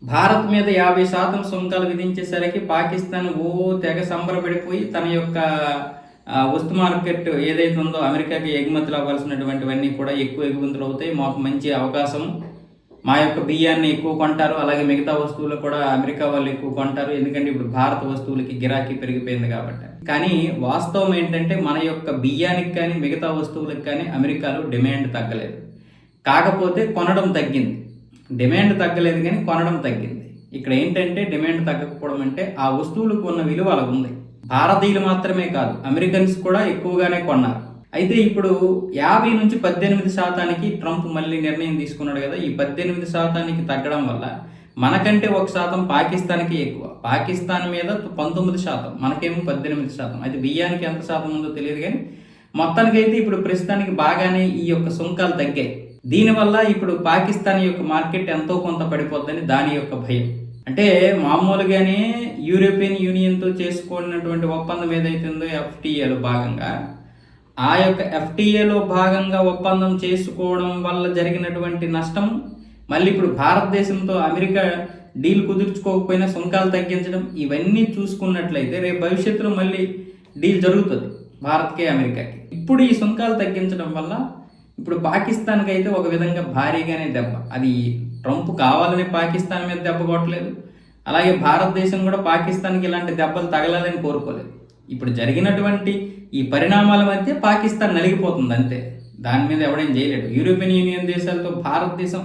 భారత్ మీద 50% సుంకాలు విధించేసరికి పాకిస్తాన్ తెగ సంబరపడిపోయి తన యొక్క వస్తు మార్కెట్ ఏదైతే ఉందో అమెరికాకి ఎగుమతులు అవ్వాల్సినటువంటివన్నీ కూడా ఎక్కువ ఎగుమతులు అవుతాయి. మాకు మంచి అవకాశం, మా యొక్క బియ్యాన్ని ఎక్కువ కొంటారు, అలాగే మిగతా వస్తువులు కూడా అమెరికా వాళ్ళు ఎక్కువ కొంటారు, ఎందుకంటే ఇప్పుడు భారత వస్తువులకి గిరాకీ పెరిగిపోయింది కాబట్టి. కానీ వాస్తవం ఏంటంటే మన యొక్క బియ్యానికి కానీ మిగతా వస్తువులకు కానీ అమెరికాలో డిమాండ్ తగ్గలేదు, కాకపోతే కొనడం తగ్గింది. డిమాండ్ తగ్గలేదు కానీ కొనడం తగ్గింది. ఇక్కడ ఏంటంటే డిమాండ్ తగ్గకపోవడం అంటే ఆ వస్తువులకు ఉన్న విలువ అలా ఉంది. భారతీయులు మాత్రమే కాదు, అమెరికన్స్ కూడా ఎక్కువగానే కొన్నారు. అయితే ఇప్పుడు 50 నుంచి 18% ట్రంప్ మళ్ళీ నిర్ణయం తీసుకున్నాడు కదా. ఈ 18% తగ్గడం వల్ల మనకంటే 1% పాకిస్తాన్కి ఎక్కువ. పాకిస్తాన్ మీద 19%, మనకేమో 18%. అయితే బియ్యానికి ఎంత శాతం ఉందో తెలియదు కానీ మొత్తానికైతే ఇప్పుడు ప్రస్తుతానికి బాగానే ఈ యొక్క సుంకాలు తగ్గాయి. దీనివల్ల ఇప్పుడు పాకిస్తాన్ యొక్క మార్కెట్ ఎంతో కొంత పడిపోద్దని దాని యొక్క భయం. అంటే మామూలుగానే యూరోపియన్ యూనియన్తో చేసుకున్నటువంటి ఒప్పందం ఏదైతే ఉందో ఎఫ్టీఏలో భాగంగా, ఆ యొక్క ఎఫ్టీఏలో భాగంగా ఒప్పందం చేసుకోవడం వల్ల జరిగినటువంటి నష్టం, మళ్ళీ ఇప్పుడు భారతదేశంతో అమెరికా డీల్ కుదుర్చుకోకపోయినా సుంకాలు తగ్గించడం, ఇవన్నీ చూసుకున్నట్లయితే రేపు భవిష్యత్తులో మళ్ళీ డీల్ జరుగుతుంది భారత్కి అమెరికాకి. ఇప్పుడు ఈ సుంకాలు తగ్గించడం వల్ల ఇప్పుడు పాకిస్తాన్కి అయితే ఒక విధంగా భారీగానే దెబ్బ. అది ట్రంప్ కావాలని పాకిస్తాన్ మీద దెబ్బ కొట్టలేదు, అలాగే భారతదేశం కూడా పాకిస్తాన్కి ఇలాంటి దెబ్బలు తగలాలని కోరుకోలేదు. ఇప్పుడు జరిగినటువంటి ఈ పరిణామాల మధ్య పాకిస్తాన్ నలిగిపోతుంది అంతే, దాని మీద ఎవడేం చేయలేడు. యూరోపియన్ యూనియన్ దేశాలతో భారతదేశం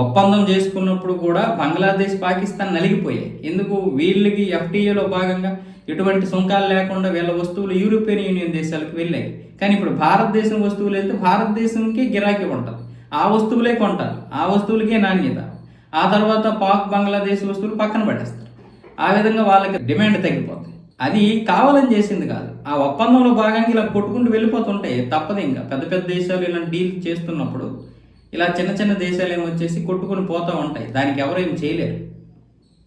ఒప్పందం చేసుకున్నప్పుడు కూడా బంగ్లాదేశ్, పాకిస్తాన్ నలిగిపోయాయి. ఎందుకు? వీళ్ళకి ఎఫ్టీఏలో భాగంగా ఎటువంటి సుంకాలు లేకుండా వీళ్ళ వస్తువులు యూరోపియన్ యూనియన్ దేశాలకు వెళ్ళాయి. కానీ ఇప్పుడు భారతదేశం వస్తువులు వెళ్తే భారతదేశంకి గిరాకీ ఉంటుంది, ఆ వస్తువులే కొంటారు, ఆ వస్తువులకే నాణ్యత. ఆ తర్వాత పాక్, బంగ్లాదేశ్ వస్తువులు పక్కన పడేస్తారు. ఆ విధంగా వాళ్ళకి డిమాండ్ తగ్గిపోతుంది. అది కావాలని చేసింది కాదు, ఆ ఒప్పందంలో భాగంగా ఇలా కొట్టుకుంటూ వెళ్ళిపోతుంటాయి. తప్పదు, ఇంకా పెద్ద పెద్ద దేశాలు ఇలా డీల్ చేస్తున్నప్పుడు ఇలా చిన్న చిన్న దేశాలు ఏమొచ్చేసి కొట్టుకుని పోతూ ఉంటాయి. దానికి ఎవరు ఏం చేయలేరు.